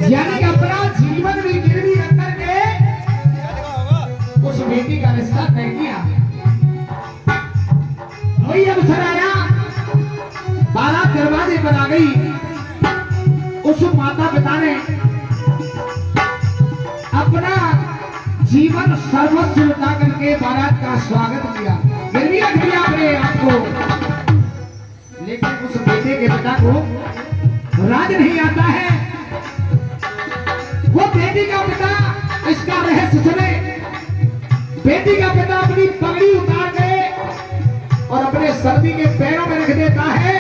यानी अपना जीवन भी गिरवी रख करके उस बेटी का रिश्ता तय किया। वही अवसर आया, बारात दरवाजे पर आ गई। उस माता पिता ने अपना जीवन सर्वस्व लुटा करके बारात का स्वागत किया, गिरवी रख दिया अपने आपको। लेकिन उस बेटे के पिता को राज नहीं आता है। वो बेटी का पिता इसका रहस्य सुने। बेटी का पिता अपनी पगड़ी उतार के और अपने सर्दी के पैरों में रख देता है।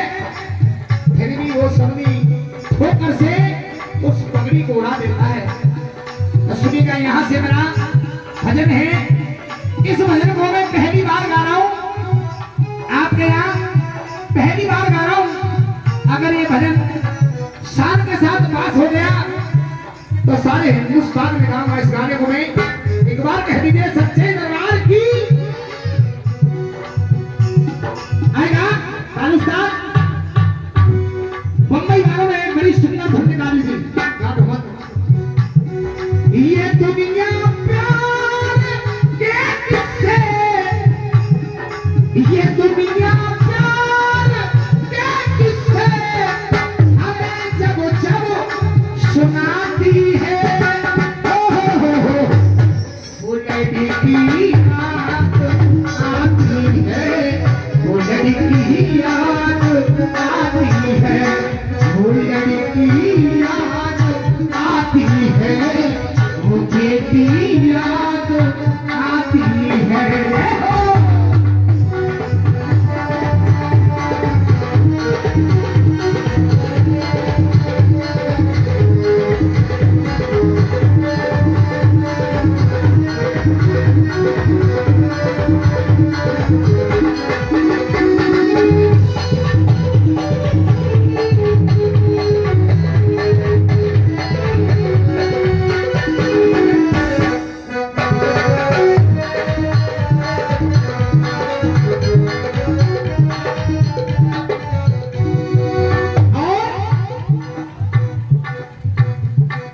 फिर भी वो सर्दी ठोकर से उस पगड़ी को उड़ा देता है। सुनी का यहां से मेरा भजन है। इस भजन को मैं पहली बार गा रहा हूं, आपके यहां पहली बार गा रहा हूं। अगर ये भजन शान के साथ पास हो गया तो सारे हिंदुस्तान में गाऊंगा इस गाने को। मैं एक बार कह दीजिए, सच्चे दरबार की आएगा राजस्थान। बम्बई वालों ने एक बड़ी सुंदर धुन निकाली थी, ये दुनिया प्यार के किस्से, ये दुनिया प्यार के किस्से हमें जब जब सुनाती है। वो लड़की याद आती है, वो लड़की याद आती है, वो लड़की याद आती है, वो बेटी याद आती है।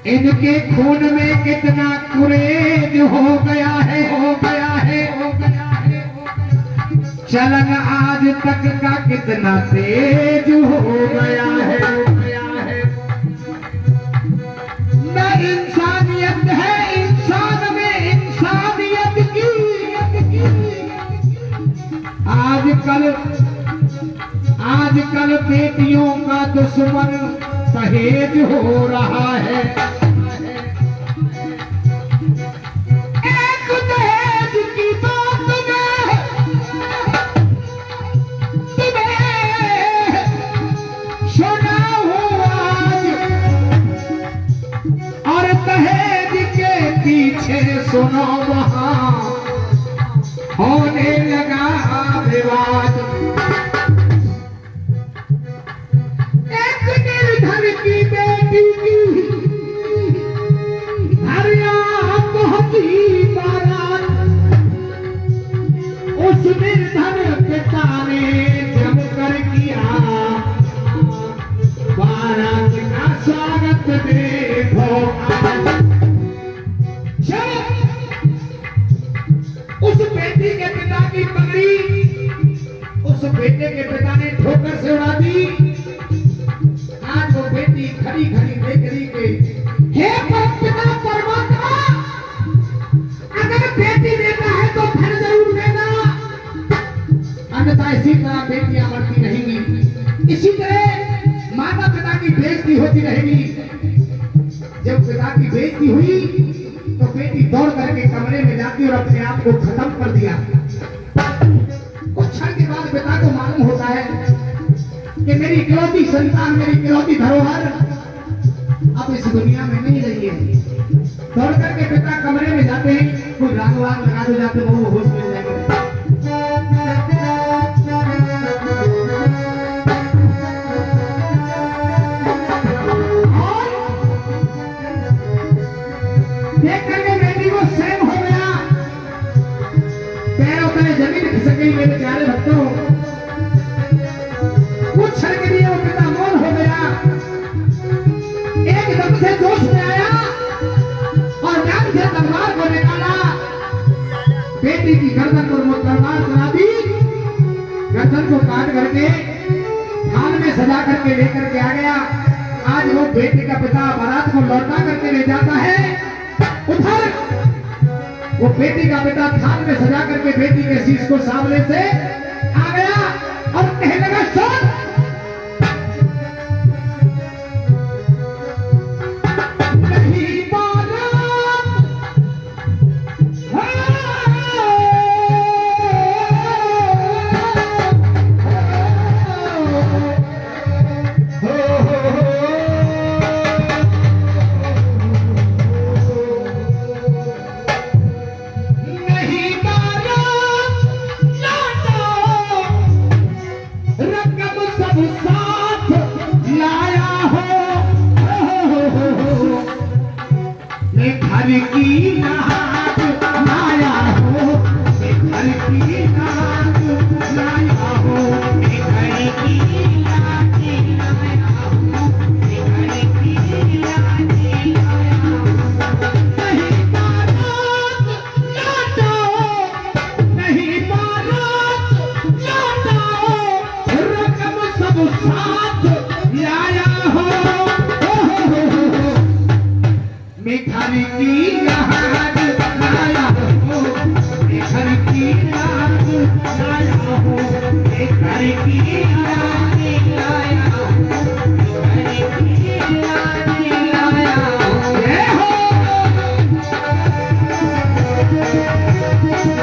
इनके खून में कितना कुरेद हो गया है, हो गया है, हो गया है। चलन आज तक का कितना तेज हो गया है, हो गया है। न इंसानियत है इंसान में, इंसानियत की। आजकल बेटियों का दुश्मन दहेज हो रहा है। एक दहेज की बात में तुम्हें सुना हूँ आज, और दहेज के पीछे सुनो वहां होने लगा विवाद। की बेटी की हरिया पहुंची बारात, उस निर्धन पिता ने जमकर किया बारात का स्वागत। देखो उस बेटी के पिता की पगड़ी उस बेटे के पिता ने ठोकर से उड़ा दी। आज वो बेटी खड़ी खड़ी देख रही के, हे पिता परमात्मा, अगर बेटी देता है तो फिर जरूर देना, अन्यथा इसी तरह बेटियां मरती रहेंगी, इसी तरह माता पिता की बेइज्जती होती रहेगी। जब पिता की बेइज्जती हुई तो बेटी दौड़ करके कमरे में जाती और अपने आप को खत्म कर दिया। कुछ क्षण के बाद पिता को मालूम होता है कि मेरी इकलौती संतान, मेरी इकलौती धरोहर अब इस दुनिया में नहीं रही है। दौड़ करके पिता कमरे में जाते हैं, कोई राग वाग लगा दे जाते, वो होश में जाएंगे। देख करके बेटी को सहम हो गया, पैरों तले जमीन खिसक गई। मेरे प्यारे भक्तों, कुछ क्षण के लिए वो पिता मौन हो गया। एकदम से जोश में आया और ज्ञान से तलवार को निकाला, बेटी की गर्दन पर वो तलवार चला दी, गर्दन को काट करके थाल में सजा करके लेकर के आ गया। आज वो बेटे का पिता बारात को लौटा करके ले जाता है, उधर वो बेटी का पिता थाल में सजा करके बेटी के शीश को सामने से आ गया और कहने लगा सुन, नहीं बारात घर की नाक लाया हो, घर की नाक लाया हो, घर की नाक लाया हो, घर की नाक लाया हो। नहीं बारात लौटाओ, नहीं बारात लौटाओ, रकम सब साथ लाया हो। मैं घर की नाक लाया हो, मैं घर की नाक लाया हो, मैं घर की